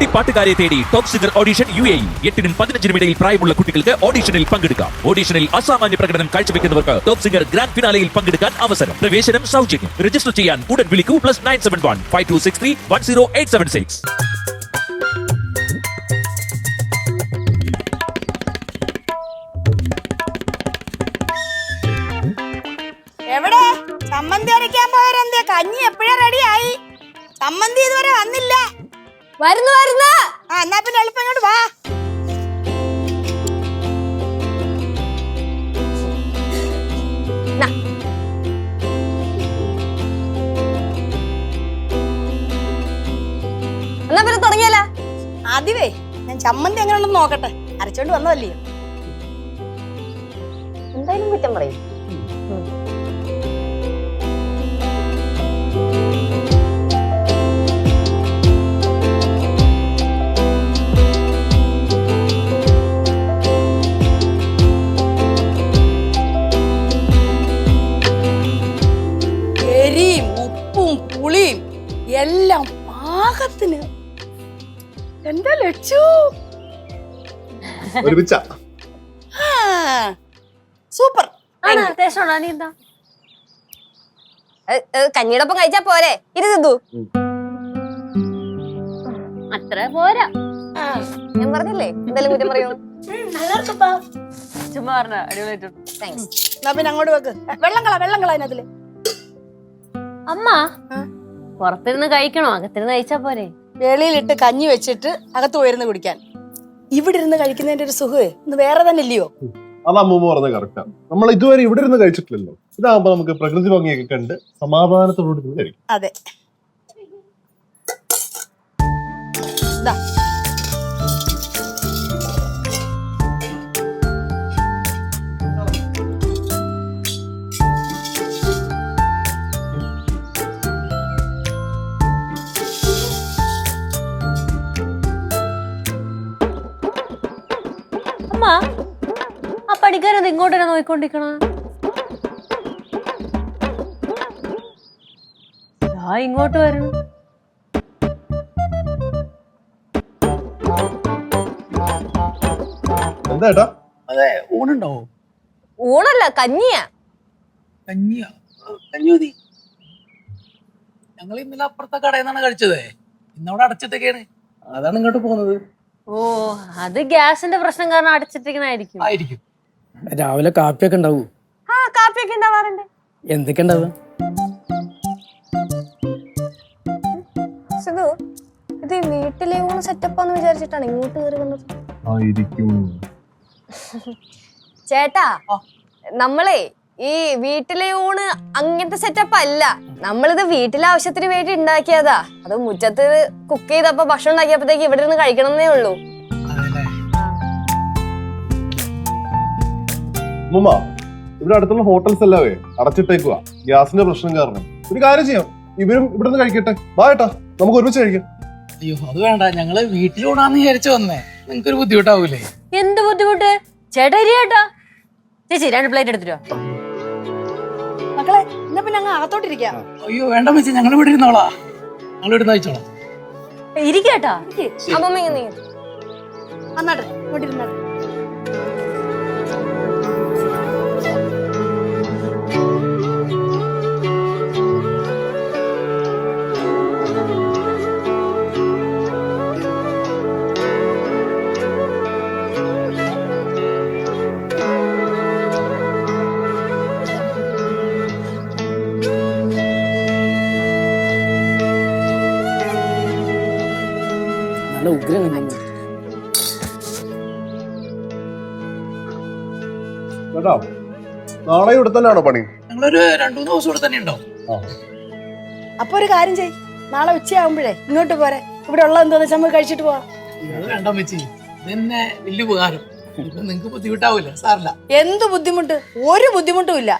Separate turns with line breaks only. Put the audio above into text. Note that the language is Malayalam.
കുട്ടിപ്പാട്ടുകാരെ തേടി ടോപ്പ് സിംഗർ ഓഡിഷൻ UAE 8-നും 15-നും ഇടയിൽ പ്രായമുള്ള കുട്ടികൾക്ക് ഓഡിഷനിൽ പങ്കെടുക്കാം. ഓഡിഷനിൽ അസാമാന്യ പ്രകടനം കാഴ്ചവെക്കുന്നവർക്ക് ടോപ്പ് സിംഗർ ഗ്രാൻഡ് ഫിനാലയിൽ പങ്കെടുക്കാൻ അവസരം. പ്രവേശനം സൗജന്യം. രജിസ്റ്റർ ചെയ്യാൻ ഉടൻ വിളിക്കൂ +971 5263 10876.
എവിടെ ചമ്മന്തി അരയ്ക്കാൻ പോയരെന്തേ? കഞ്ഞി എപ്പോഴാ റെഡിയായി? ചമ്മന്തി ഇതുവരെ വന്നില്ല.
വരുന്നു
എന്നാ പിന്നെ എളുപ്പം ഇങ്ങോട്ട് വാ.
എന്നാ പിന്നെ തുടങ്ങിയല്ല.
ആദ്യമേ ഞാൻ ചമ്മന്തി എങ്ങനെ ഉണ്ടെന്ന് നോക്കട്ടെ. അരച്ചോണ്ട് വന്നതല്ലേ.
എന്തായാലും കുറ്റം പറയും.
എരിയും ഉപ്പും പുളിയും എല്ലാം പാകത്തിന്. എന്താ ലക്ഷ്യം? സൂപ്പർ.
കഞ്ഞിയുടെ ഒപ്പം കഴിച്ചാ പോരെ? ഇരുന്നു അത്ര പോരാ. ഞാൻ പറഞ്ഞില്ലേ എന്തായാലും കുറ്റം പറയൂ. ചുമ്മാ പറഞ്ഞ അടിപൊളിയായിട്ടുണ്ട്. താങ്ക്സ്.
എന്നാ പിന്നെ അങ്ങോട്ട് വെക്ക്. വെള്ളം കള അതിനകത്തില്.
അമ്മ പുറത്തിരുന്ന് കഴിക്കണോ അകത്തിരുന്ന് കഴിച്ചാ പോരെ?
വെളിയിലിട്ട് കഞ്ഞി വെച്ചിട്ട് അകത്ത് പോയിരുന്ന് കുടിക്കാൻ. ഇവിടെ ഇരുന്ന് കഴിക്കുന്നതിന്റെ ഒരു സുഖം ഇന്ന് വേറെ തന്നെ ഇല്ലയോ?
അത് അമ്മൂമ്മ പറഞ്ഞത് കറക്റ്റാ. നമ്മൾ ഇതുവരെ ഇവിടെ ഇരുന്ന് കഴിച്ചിട്ടില്ലല്ലോ. ഇതാകുമ്പോ നമുക്ക് പ്രകൃതി ഭംഗിയൊക്കെ കണ്ട് സമാധാനത്തോടുകൂടി കഴിക്കും.
അതെ. ദാ.
അമ്മ ആ പണിക്കാരത് ഇങ്ങോട്ടാണ് നോയിക്കൊണ്ടിരിക്കണ. ഇങ്ങോട്ട് വരണം.
എന്താ?
അതെ, ഊണുണ്ടാവോ?
ഊണല്ല, കഞ്ഞിയാ.
കഞ്ഞി മതി. ഞങ്ങൾ ഇന്നലെ അപ്പുറത്തെ കടയിൽ നിന്നാണ് കഴിച്ചത്. ഇന്നവിടെ അടച്ചിട്ടൊക്കെയാണ്. അതാണ് ഇങ്ങോട്ട് പോകുന്നത്.
ഓ, അത് ഗ്യാസിന്റെ പ്രശ്നം കാരണം അടച്ചിട്ടിരിക്കണായിരിക്കും.
ആയിരിക്കും. രാവിലെ കാപ്പിയൊക്കെ ഉണ്ടാവൂ?
ആ, കാപ്പിയൊക്കെ ഉണ്ടാവാറുണ്ട്.
എന്തൊക്കെ ഉണ്ടാവുക?
ഇത് വീട്ടിലെ ഊണ് സെറ്റപ്പാന്ന് വിചാരിച്ചിട്ടാണ് ഇങ്ങോട്ട് കയറി വന്നത്. ചേട്ടാ, നമ്മളെ ഈ വീട്ടിലെ ഊണ് അങ്ങനത്തെ സെറ്റപ്പ് അല്ല. നമ്മളിത് വീട്ടിലെ ആവശ്യത്തിന് വേണ്ടി ഉണ്ടാക്കിയതാ. അത് മുറ്റത്ത് കുക്ക് ചെയ്തപ്പോ ഭക്ഷണം ഉണ്ടാക്കിയപ്പോഴത്തേക്ക് ഇവിടെ നിന്ന് കഴിക്കണമെന്നേ ഉള്ളൂ.
ഇവിടെ അടുത്തുള്ള ഹോട്ടൽസ് എല്ലാവേ അടച്ചിട്ടേക്കുക ഗ്യാസിന്റെ പ്രശ്നം കാരണം. ഒരു കാര്യം ചെയ്യാം, ഇവരും ഇവിടെ നിന്ന് കഴിക്കട്ടെ. ബാട്ടാ, നമുക്ക് ഒരുമിച്ച് കഴിക്കാം.
അയ്യോ, അത് വേണ്ട. ഞങ്ങള് വീട്ടിലൂടാന്ന് വിചാരിച്ചു വന്നേ. നിങ്ങൾക്കൊരു ബുദ്ധിമുട്ടാവൂലേ?
എന്ത് ബുദ്ധിമുട്ട്? ചേട്ടാ ചേട്ടാ, ചേച്ചി 2 പ്ലേറ്റ് എടുത്തിട്ടോ.
മക്കളെ, എന്നാ പിന്നെ അങ്ങ് അകത്തോട്ടിരിക്കാം.
അയ്യോ വേണ്ട വെച്ച്, ഞങ്ങൾ ഇവിടെ ഇരുന്നോളാ. ഞങ്ങൾ ഇവിടെ കഴിച്ചോളാം.
ഇരിക്കേട്ടാ. അമ്മമ്മ ഇങ്ങനെ
അന്നാട്ടെ ഇങ്ങോട്ടിരുന്നാട്ടെ.
നല്ല ഉഗ്രം തന്നെ.
കേട്ടോ, നാളെ ഇവിടെ തന്നെയാണോ പണി?
ഞങ്ങളൊരു 2-3 ദിവസം ഇവിടെ തന്നെ ഉണ്ടാവും.
അപ്പൊ ഒരു കാര്യം ചെയ്, നാളെ ഉച്ചയാകുമ്പോഴേ ഇങ്ങോട്ട് പോരെ. ഇവിടെ ഉള്ള എന്തോന്ന് വെച്ചാൽ നമുക്ക് കഴിച്ചിട്ട് പോവാം.
വേണ്ട വെച്ച്, ഇതന്നെ വലിയ ഉപകാരം. നിങ്ങക്ക് ബുദ്ധിമുട്ടാവൂല? സാറില്ല.
എന്ത് ബുദ്ധിമുട്ട്? ഒരു ബുദ്ധിമുട്ടും ഇല്ല.